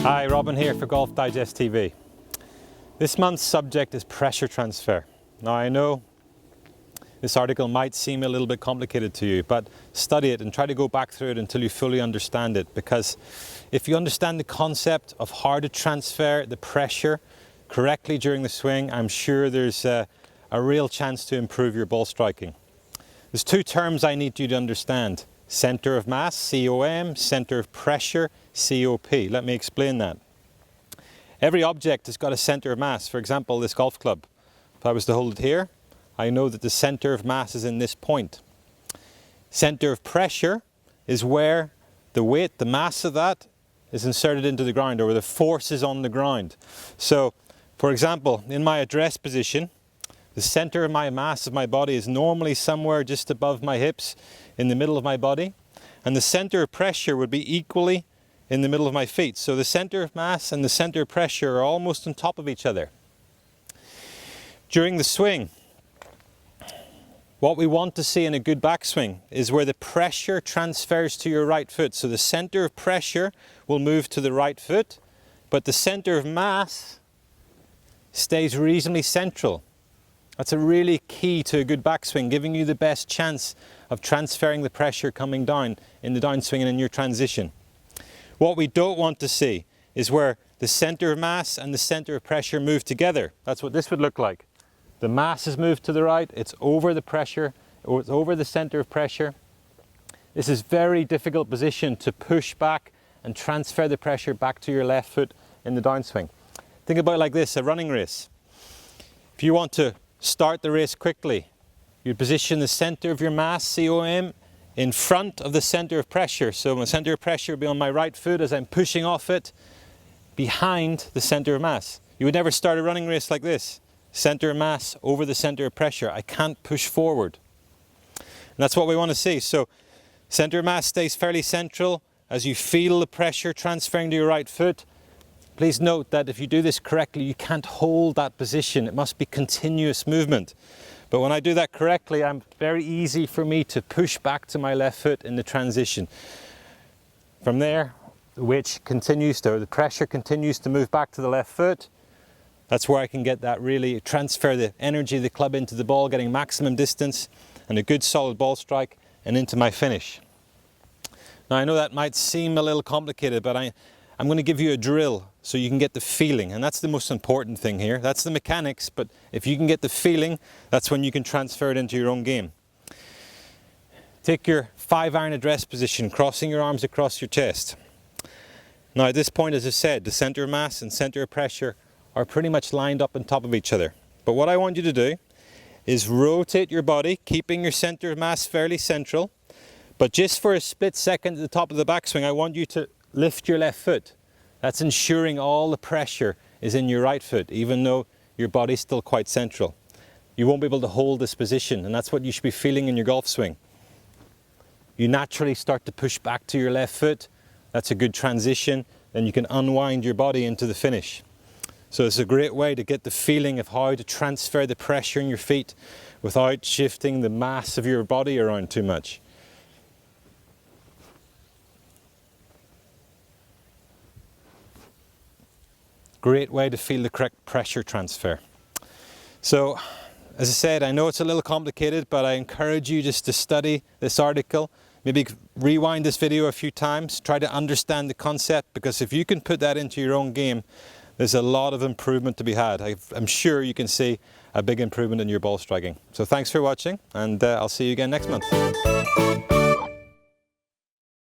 Hi, Robin here for Golf Digest TV. This month's subject is pressure transfer. Now I know this article might seem a little bit complicated to you, but study it and try to go back through it until you fully understand it, because if you understand the concept of how to transfer the pressure correctly during the swing, I'm sure there's a real chance to improve your ball striking. There's two terms I need you to understand: center of mass, COM, center of pressure, COP. Let me explain that. Every object has got a center of mass. For example, this golf club. If I was to hold it here, I know that the center of mass is in this point. Center of pressure is where the weight, the mass of that, is inserted into the ground, or where the force is on the ground. So, for example, in my address position, the center of my mass of my body is normally somewhere just above my hips, in the middle of my body, and the center of pressure would be equally in the middle of my feet. So the center of mass and the center of pressure are almost on top of each other. During the swing, what we want to see in a good backswing is where the pressure transfers to your right foot. So the center of pressure will move to the right foot, but the center of mass stays reasonably central. That's a really key to a good backswing, giving you the best chance of transferring the pressure coming down in the downswing and in your transition. What we don't want to see is where the center of mass and the center of pressure move together. That's what this would look like. The mass is moved to the right, it's over the pressure, or it's over the center of pressure. This is a very difficult position to push back and transfer the pressure back to your left foot in the downswing. Think about it like this: a running race. If you want to start the race quickly, you position the center of your mass, COM, in front of the center of pressure. So my center of pressure would be on my right foot as I'm pushing off it, behind the center of mass. You would never start a running race like this. Center of mass over the center of pressure. I can't push forward. And that's what we want to see. So center of mass stays fairly central as you feel the pressure transferring to your right foot. Please note that if you do this correctly, you can't hold that position. It must be continuous movement. But when I do that correctly, it's very easy for me to push back to my left foot in the transition. From there, the pressure continues to move back to the left foot. That's where I can get that really transfer the energy of the club into the ball, getting maximum distance and a good solid ball strike and into my finish. Now I know that might seem a little complicated, but I'm going to give you a drill so you can get the feeling, and that's the most important thing here. That's the mechanics, but if you can get the feeling, that's when you can transfer it into your own game. Take your 5-iron address position, crossing your arms across your chest. Now at this point, as I said, the center of mass and center of pressure are pretty much lined up on top of each other. But what I want you to do is rotate your body, keeping your center of mass fairly central, but just for a split second at the top of the backswing, I want you to lift your left foot. That's ensuring all the pressure is in your right foot, even though your body's still quite central. You won't be able to hold this position, and that's what you should be feeling in your golf swing. You naturally start to push back to your left foot. That's a good transition. Then you can unwind your body into the finish. So it's a great way to get the feeling of how to transfer the pressure in your feet without shifting the mass of your body around too much. Great way to feel the correct pressure transfer. So, as I said, I know it's a little complicated, but I encourage you just to study this article. Maybe rewind this video a few times, try to understand the concept, because if you can put that into your own game, there's a lot of improvement to be had. I'm sure you can see a big improvement in your ball striking. So thanks for watching, and I'll see you again next month.